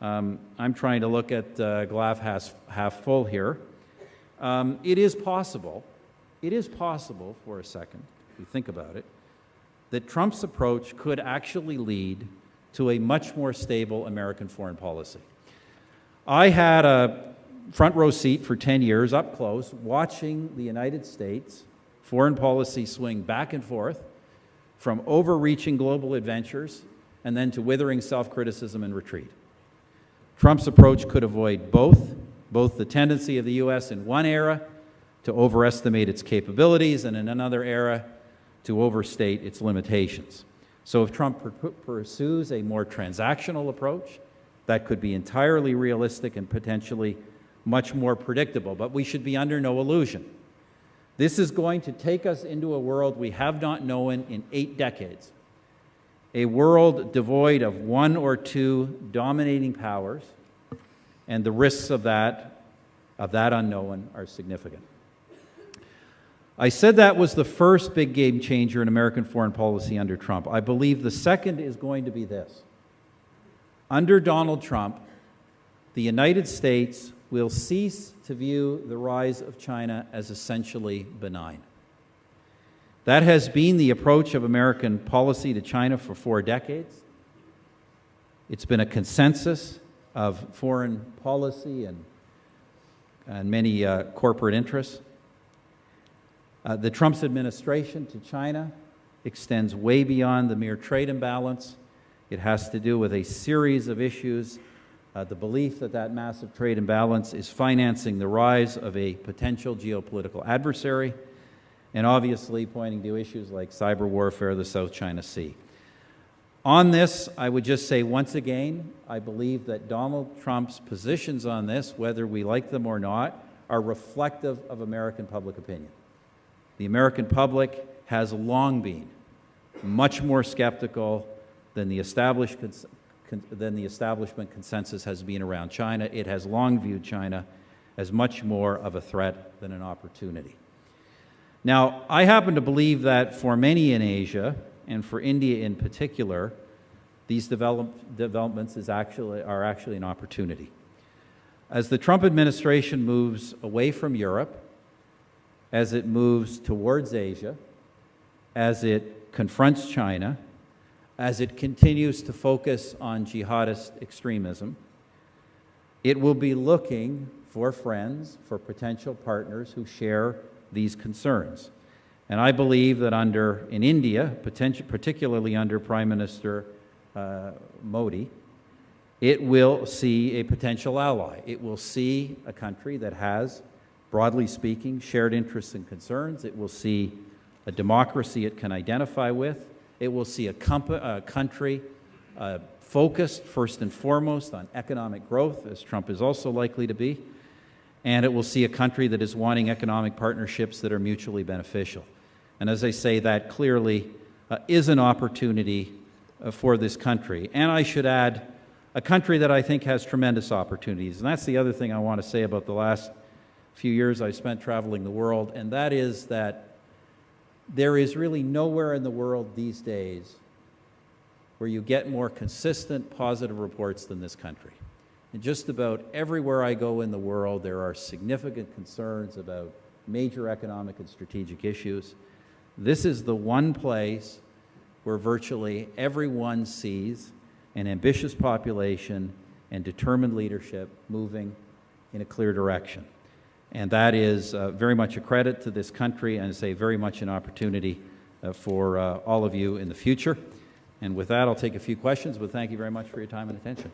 I'm trying to look at glass half full here. It is possible for a second, if you think about it, that Trump's approach could actually lead to a much more stable American foreign policy. I had a front row seat for 10 years, up close, watching the United States foreign policy swing back and forth from overreaching global adventures and then to withering self-criticism and retreat. Trump's approach could avoid both the tendency of the U.S. in one era to overestimate its capabilities and in another era to overstate its limitations. So if Trump pursues a more transactional approach, that could be entirely realistic and potentially much more predictable. But we should be under no illusion. This is going to take us into a world we have not known in 8 decades. A world devoid of one or two dominating powers, and the risks of that unknown are significant. I said that was the first big game changer in American foreign policy under Trump. I believe the second is going to be this. Under Donald Trump, the United States will cease to view the rise of China as essentially benign. That has been the approach of American policy to China for 4 decades. It's been a consensus of foreign policy and many corporate interests. The Trump administration to China extends way beyond the mere trade imbalance. It has to do with a series of issues. The belief that that massive trade imbalance is financing the rise of a potential geopolitical adversary, and obviously pointing to issues like cyber warfare, the South China Sea. On this, I would just say once again, I believe that Donald Trump's positions on this, whether we like them or not, are reflective of American public opinion. The American public has long been much more skeptical than the establishment consensus has been around China. It has long viewed China as much more of a threat than an opportunity. Now, I happen to believe that for many in Asia, and for India in particular, these developments are actually an opportunity. As the Trump administration moves away from Europe, as it moves towards Asia, as it confronts China, as it continues to focus on jihadist extremism, it will be looking for friends, for potential partners who share these concerns. And I believe that in India, particularly under Prime Minister Modi, it will see a potential ally. It will see a country that has, broadly speaking, shared interests and concerns. It will see a democracy it can identify with. It will see a country focused first and foremost on economic growth, as Trump is also likely to be. And it will see a country that is wanting economic partnerships that are mutually beneficial. And as I say, that clearly is an opportunity for this country. And I should add, a country that I think has tremendous opportunities. And that's the other thing I want to say about the last few years I spent traveling the world, and that is that there is really nowhere in the world these days where you get more consistent positive reports than this country. And just about everywhere I go in the world, there are significant concerns about major economic and strategic issues. This is the one place where virtually everyone sees an ambitious population and determined leadership moving in a clear direction. And that is very much a credit to this country, and say very much an opportunity for all of you in the future. And with that, I'll take a few questions, but thank you very much for your time and attention.